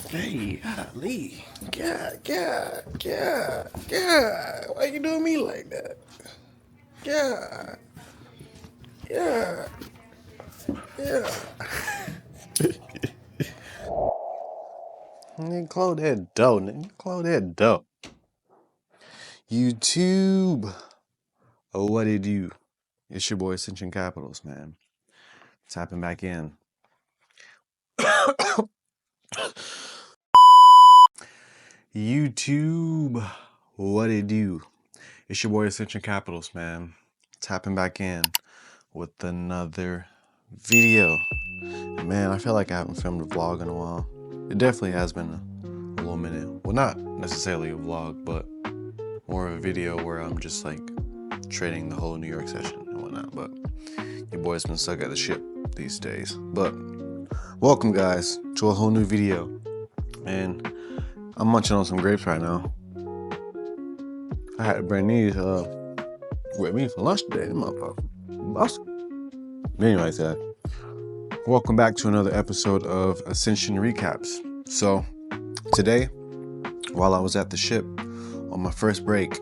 Hey, Lee. God. Why you doing me like that? God. Yeah. Nigga, close that door, nigga. Close that door. YouTube. Oh, what it do? It's your boy Ascension Capitals, man. Tapping back in. YouTube. What it do? It's your boy Ascension Capitals, man. Tapping back in with another video. And man, I feel like I haven't filmed a vlog in a while. It definitely has been a little minute. Well, not necessarily a vlog, but more of a video where I'm just like trading the whole New York session and whatnot. But your boy's been stuck at the ship these days. But welcome, guys, to a whole new video. And I'm munching on some grapes right now. I had to bring these with me for lunch today. Motherfucker. Awesome. Anyways, guys, welcome back to another episode of Ascension Recaps. So today, while I was at the ship on my first break,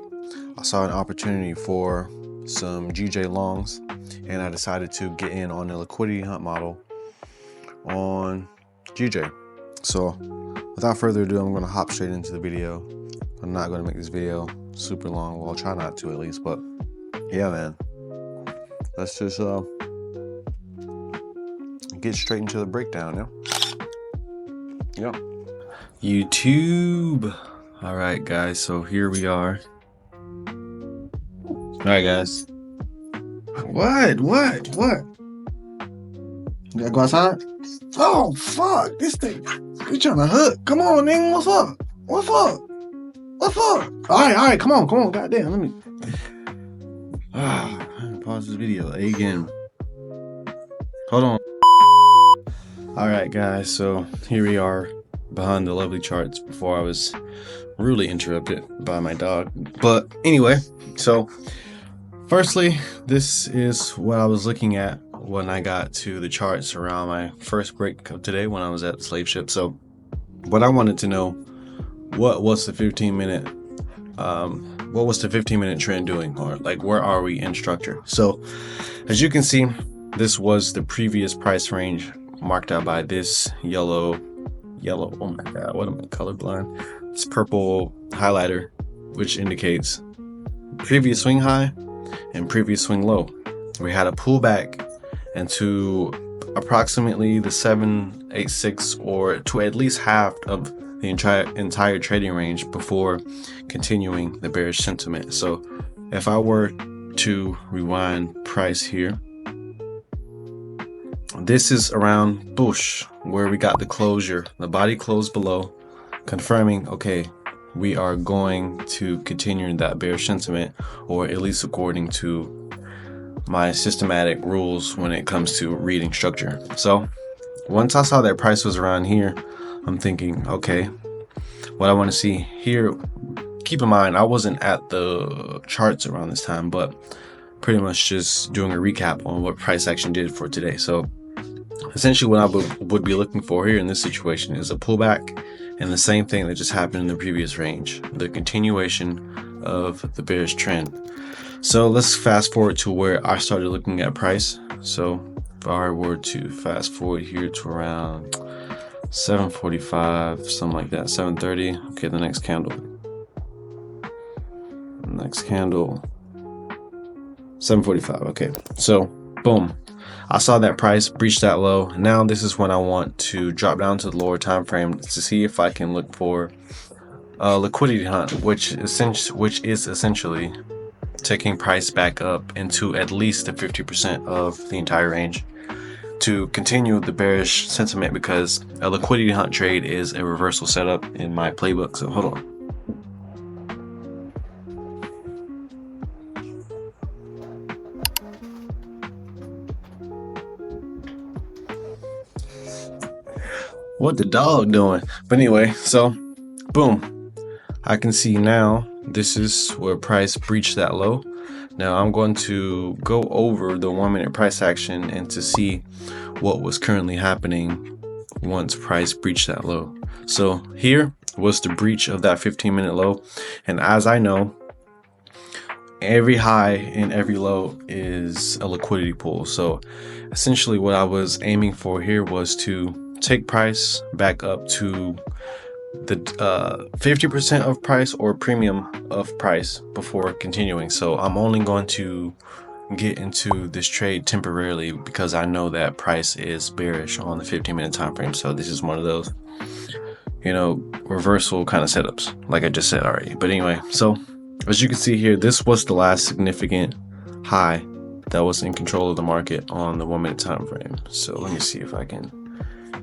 I saw an opportunity for some GJ longs, and I decided to get in on the liquidity hunt model on GJ. So without further ado, I'm going to hop straight into the video. I'm not going to make this video super long. Well, I'll try not to at least, but yeah, man. Let's just get straight into the breakdown, yeah? YouTube. All right, guys, so here we are. All right, guys. What? You gotta go outside? Oh, fuck, this thing. You trying to hook? Come on, nigga, what's up? All right, come on, goddamn, let me. Pause this video again. Hold on. All right, guys, so here we are behind the lovely charts before I was rudely interrupted by my dog. But anyway, so firstly, this is what I was looking at when I got to the charts around my first break of today when I was at the slave ship. So what I wanted to know, what was the 15-minute trend doing, or like where are we in structure? So as you can see, this was the previous price range marked out by this yellow, oh my god, what am I, colorblind? It's purple highlighter, which indicates previous swing high and previous swing low. We had a pullback into approximately the 786 or to at least half of the entire trading range before continuing the bearish sentiment. So if I were to rewind price here, this is around bush where we got the closure, the body closed below, confirming, okay, we are going to continue that bearish sentiment, or at least according to my systematic rules when it comes to reading structure. So once I saw that price was around here, I'm thinking, okay, what I want to see here, keep in mind, I wasn't at the charts around this time, but pretty much just doing a recap on what price action did for today. So essentially what I would be looking for here in this situation is a pullback and the same thing that just happened in the previous range, the continuation of the bearish trend. So let's fast forward to where I started looking at price. So if I were to fast forward here to around 7:45, something like that, 7:30. Okay, the next candle, 7:45. Okay, so boom, I saw that price breach that low. Now this is when I want to drop down to the lower time frame to see if I can look for a liquidity hunt, which is essentially taking price back up into at least the 50% of the entire range to continue the bearish sentiment, because a liquidity hunt trade is a reversal setup in my playbook. So hold on. What the dog doing? But anyway, so boom, I can see now this is where price breached that low. Now I'm going to go over the 1-minute price action and to see what was currently happening once price breached that low. So here was the breach of that 15-minute low, and as I know, every high and every low is a liquidity pool. So essentially what I was aiming for here was to take price back up to the 50% of price or premium of price before continuing. So I'm only going to get into this trade temporarily because I know that price is bearish on the 15-minute time frame. So this is one of those, reversal kind of setups, like I just said already. But anyway, so as you can see here, this was the last significant high that was in control of the market on the 1-minute time frame. So let me see if I can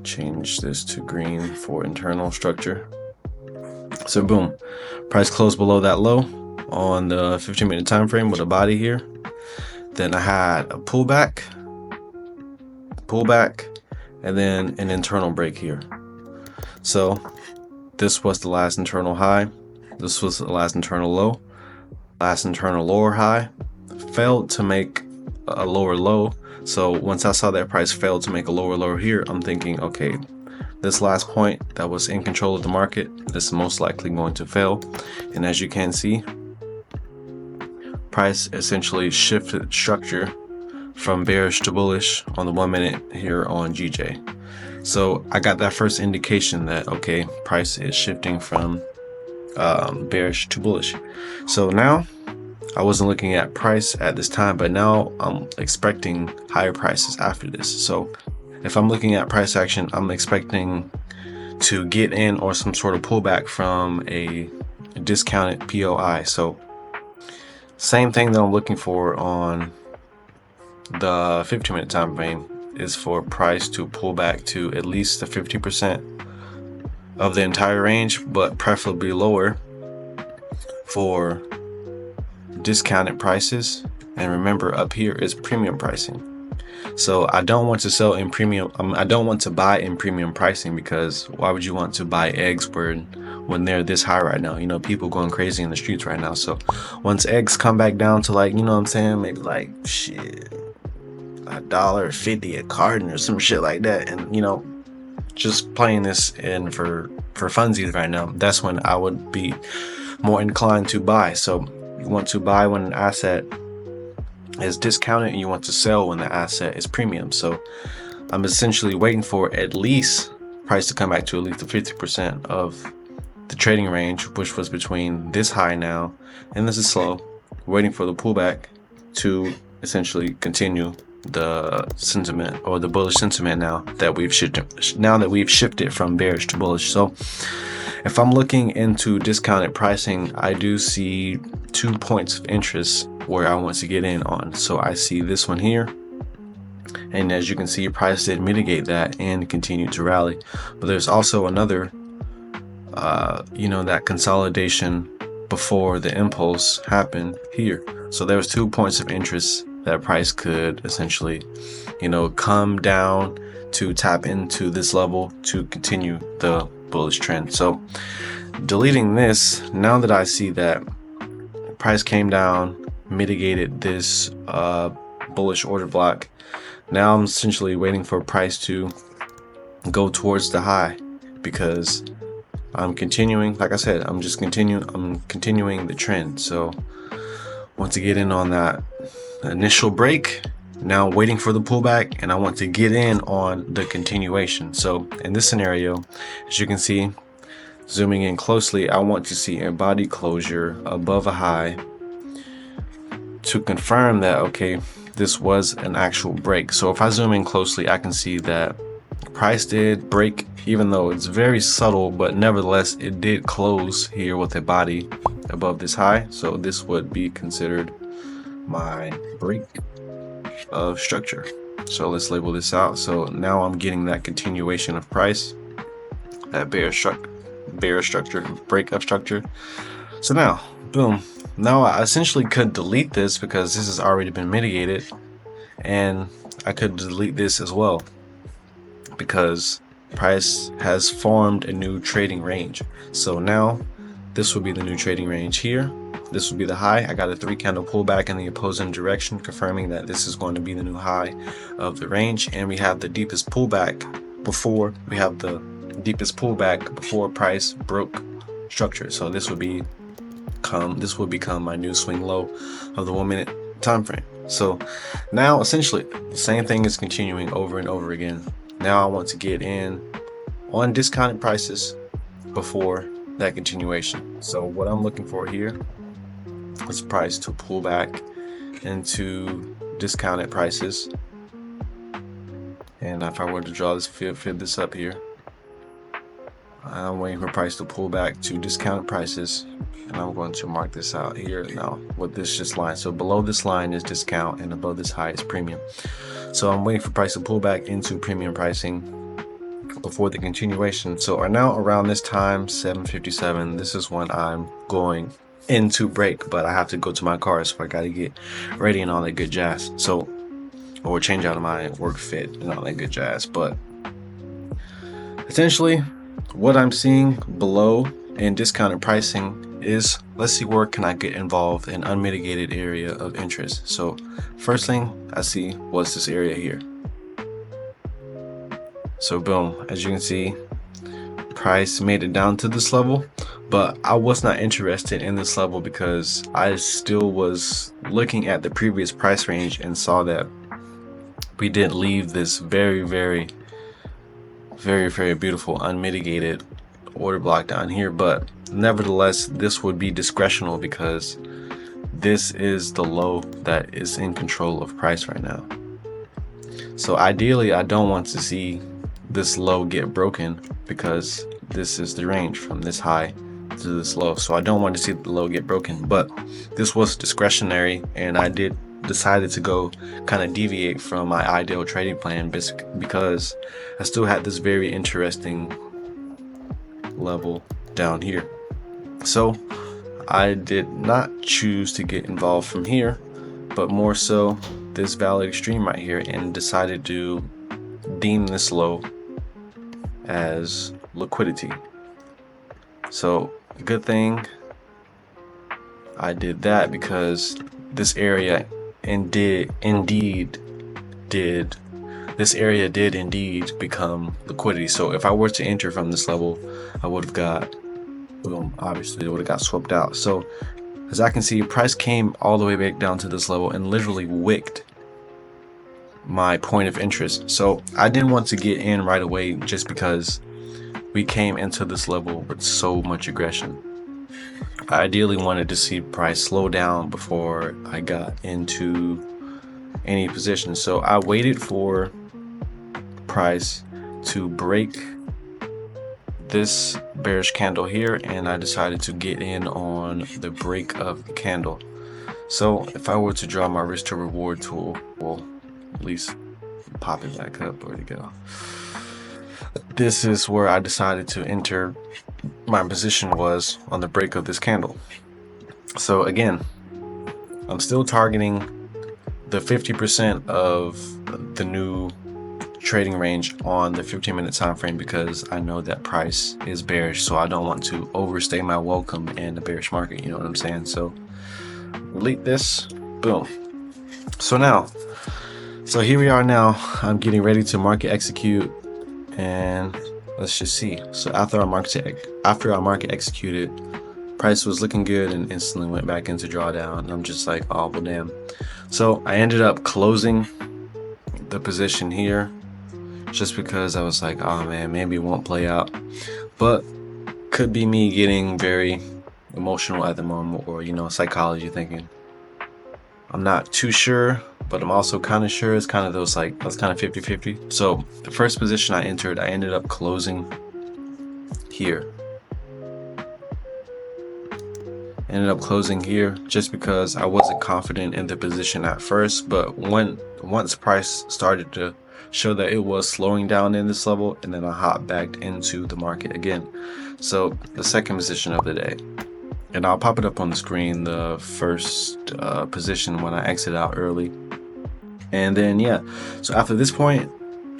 change this to green for internal structure. So boom, price closed below that low on the 15-minute time frame with a body here. Then I had a pullback, and then an internal break here. So this was the last internal high. This was the last internal low. Last internal lower high failed to make a lower low. So once I saw that price failed to make a lower low here, I'm thinking, okay, this last point that was in control of the market, this is most likely going to fail. And as you can see, price essentially shifted structure from bearish to bullish on the 1 minute here on GJ. So I got that first indication that, okay, price is shifting from bearish to bullish. So now I wasn't looking at price at this time, but now I'm expecting higher prices after this. So if I'm looking at price action, I'm expecting to get in or some sort of pullback from a discounted POI. So same thing that I'm looking for on the 15-minute time frame is for price to pull back to at least the 50% of the entire range, but preferably lower for discounted prices. And remember, up here is premium pricing. So I don't want to sell in premium. I don't want to buy in premium pricing, because why would you want to buy eggs when they're this high right now? People going crazy in the streets right now. So once eggs come back down to, like, what I'm saying, maybe like shit, $1.50 a carton or some shit like that, and just playing this in for funsies right now, that's when I would be more inclined to buy. So you want to buy when an asset is discounted, and you want to sell when the asset is premium. So I'm essentially waiting for at least price to come back to at least the 50% of the trading range, which was between this high now and this is slow, waiting for the pullback to essentially continue the sentiment, or the bullish sentiment, now that we've shifted from bearish to bullish. So if I'm looking into discounted pricing, I do see 2 points of interest where I want to get in on. So I see this one here, and as you can see, price did mitigate that and continue to rally. But there's also another that consolidation before the impulse happened here. So there was 2 points of interest that price could essentially come down to tap into this level to continue the bullish trend. So deleting this, now that I see that price came down, mitigated this bullish order block, now I'm essentially waiting for price to go towards the high, because I'm continuing, like I said, I'm continuing the trend. So want to get in on that initial break, now waiting for the pullback, and I want to get in on the continuation. So in this scenario, as you can see, zooming in closely, I want to see a body closure above a high to confirm that, okay, this was an actual break. So if I zoom in closely, I can see that price did break, even though it's very subtle, but nevertheless it did close here with a body above this high. So this would be considered my break of structure. So let's label this out. So now I'm getting that continuation of price, that bearish structure, break of structure. So now, boom, now I essentially could delete this because this has already been mitigated, and I could delete this as well because price has formed a new trading range. So now this will be the new trading range here. This will be the high. I got a 3-candle pullback in the opposing direction, confirming that this is going to be the new high of the range. And we have the deepest pullback before we have the deepest pullback before price broke structure. So this would become my new swing low of the 1 minute time frame. So now essentially the same thing is continuing over and over again. Now I want to get in on discounted prices before that continuation. So what I'm looking for here is price to pull back into discounted prices. And if I were to draw this fib this up here, I'm waiting for price to pull back to discounted prices, and I'm going to mark this out here now with this just line. So below this line is discount and above this high is premium. So I'm waiting for price to pull back into premium pricing before the continuation. So now around this time, 7:57, this is when I'm going into break, but I have to go to my car, so I got to get ready and all that good jazz. So, or change out of my work fit and all that good jazz. But essentially, what I'm seeing below in discounted pricing is, let's see, where can I get involved in unmitigated area of interest. So first thing I see was this area here. So boom, as you can see, price made it down to this level, but I was not interested in this level because I still was looking at the previous price range and saw that we did leave this very beautiful unmitigated order block down here. But nevertheless, this would be discretional because this is the low that is in control of price right now. So ideally, I don't want to see this low get broken because this is the range from this high to this low. So I don't want to see the low get broken, but this was discretionary, and I decided to go kind of deviate from my ideal trading plan because I still had this very interesting level down here. So I did not choose to get involved from here, but more so this valid extreme right here, and decided to deem this low as liquidity. So good thing I did that, because this area did indeed become liquidity. So if I were to enter from this level, I would have got, boom, obviously it would have got swept out. So as I can see, price came all the way back down to this level and literally wicked my point of interest. So I didn't want to get in right away just because we came into this level with so much aggression. I ideally wanted to see price slow down before I got into any position. So I waited for price to break this bearish candle here, and I decided to get in on the break of the candle. So if I were to draw my risk to reward tool, well, at least pop it back up. Where'd it go? This is where I decided to enter. My position was on the break of this candle. So again, I'm still targeting the 50% of the new trading range on the 15-minute time frame, because I know that price is bearish, so I don't want to overstay my welcome in the bearish market, you know what I'm saying? So delete this, boom. So here we are now. I'm getting ready to market execute, and let's just see. So after our market executed, price was looking good and instantly went back into drawdown, and I'm just like, oh well, damn. So I ended up closing the position here just because I was like, oh man, maybe it won't play out. But could be me getting very emotional at the moment, or psychology thinking. I'm not too sure, but I'm also kind of sure. It's kind of those, like, that's kind of 50-50. So the first position I entered, I ended up closing here. Ended up closing here just because I wasn't confident in the position at first, but once price started to show that it was slowing down in this level, and then I hopped back into the market again. So the second position of the day, and I'll pop it up on the screen, the first position when I exit out early. And then so after this point,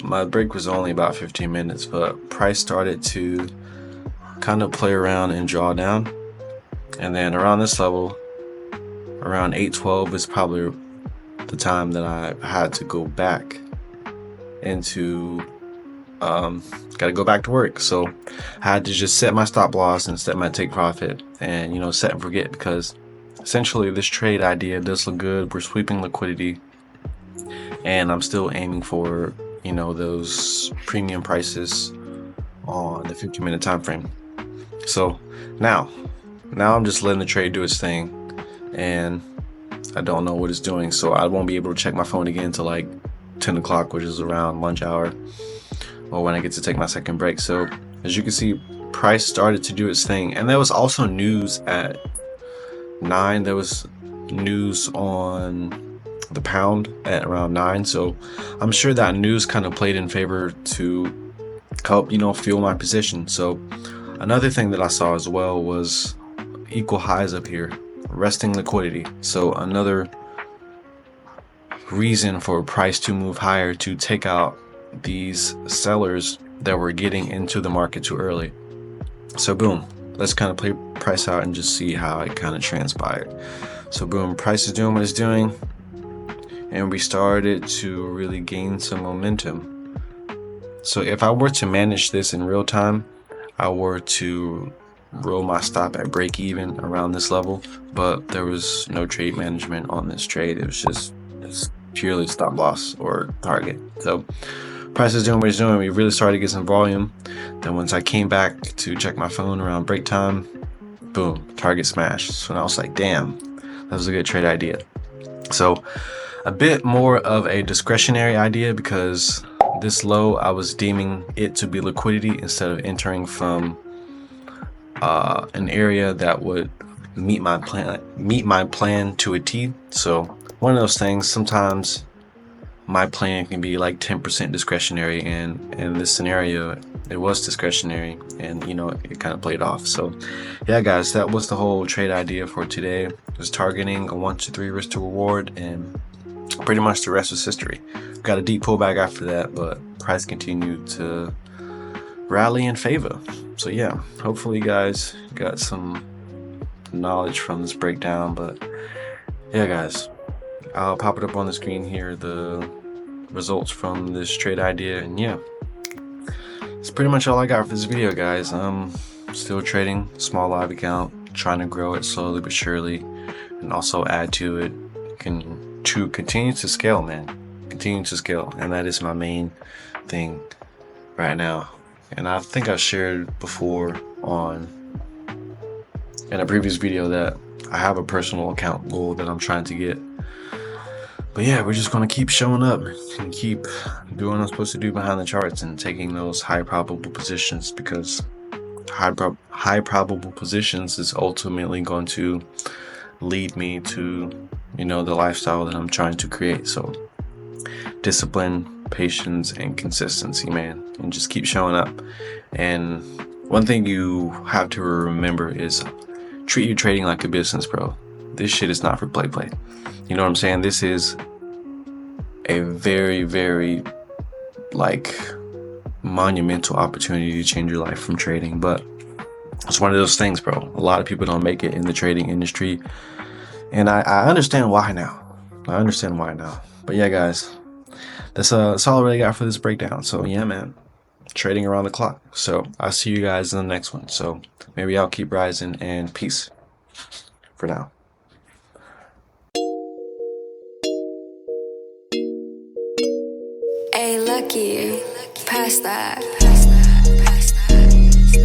my break was only about 15 minutes, but price started to kind of play around and draw down. And then around this level, around 8:12 is probably the time that I had to go back into got to go back to work. So I had to just set my stop loss and set my take profit, and set and forget, because essentially this trade idea does look good. We're sweeping liquidity, and I'm still aiming for those premium prices on the 15-minute time frame. So now I'm just letting the trade do its thing, and I don't know what it's doing, so I won't be able to check my phone again until like 10 o'clock, which is around lunch hour, or when I get to take my second break. So as you can see, price started to do its thing, and there was also news at 9. There was news on the pound at around 9, so I'm sure that news kind of played in favor to help fuel my position. So another thing that I saw as well was equal highs up here, resting liquidity. So another reason for price to move higher, to take out these sellers that were getting into the market too early. So boom, let's kind of play price out and just see how it kind of transpired. So boom, price is doing what it's doing, and we started to really gain some momentum. So if I were to manage this in real time, I were to roll my stop at break even around this level, but there was no trade management on this trade. It was just purely stop loss or target. So price is doing what it's doing. We really started to get some volume. Then once I came back to check my phone around break time, boom, target smash. So I was like, damn, that was a good trade idea. So a bit more of a discretionary idea, because this low I was deeming it to be liquidity instead of entering from an area that would meet my plan to a T. So one of those things, sometimes my plan can be like 10% discretionary, and in this scenario it was discretionary, and it kind of played off. So yeah guys, that was the whole trade idea for today. It was targeting a 1 to 3 risk to reward, and pretty much the rest was history. Got a deep pullback after that, but price continued to rally in favor. So yeah, hopefully you guys got some knowledge from this breakdown. But yeah guys, I'll pop it up on the screen here, the results from this trade idea. And yeah, it's pretty much all I got for this video, guys. I'm still trading small live account, trying to grow it slowly but surely, and also add to it to continue to scale, man. Continue to scale, and that is my main thing right now. And I think I shared before in a previous video that I have a personal account goal that I'm trying to get. But yeah, we're just gonna keep showing up and keep doing what I'm supposed to do behind the charts and taking those high probable positions, because high probable positions is ultimately going to lead me to the lifestyle that I'm trying to create. So discipline, patience, and consistency, man, and just keep showing up. And one thing you have to remember is treat your trading like a business, bro. This shit is not for play. You know what I'm saying? This is a very, very monumental opportunity to change your life from trading. But it's one of those things, bro. A lot of people don't make it in the trading industry, and I understand why now. But yeah guys, that's all I really got for this breakdown. So yeah, man, trading around the clock. So I'll see you guys in the next one. So maybe I'll keep rising, and peace for now. Hey, Lucky, pass that.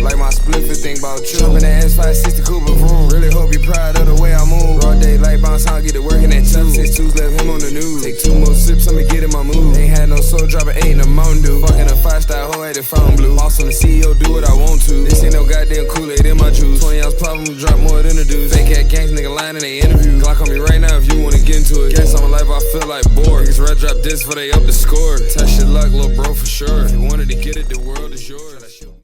Like my spliff, think about you. Jump in the S560 Cooper vroom. Really hope you're proud of the way I move. Raw day, light bounce, I'll get to work in that 262s, left him on the news. Take 2 more sips, I'ma get in my mood. Ain't had no soul dropping, ain't a Mountain Dew. Fucking a 5-star hoe at the phone blue. Boss on the CEO, do what I want to. This ain't no goddamn Kool-Aid in my juice. 20 ounce problem, drop more than a dude. Fake ass gangs, nigga lying in they interview. Glock on me right now if you wanna get into it. Guess I'm alive, I feel like bored. Niggas red drop this before they up the score. Test your luck, little bro, for sure. If you wanted to get it, the world is yours.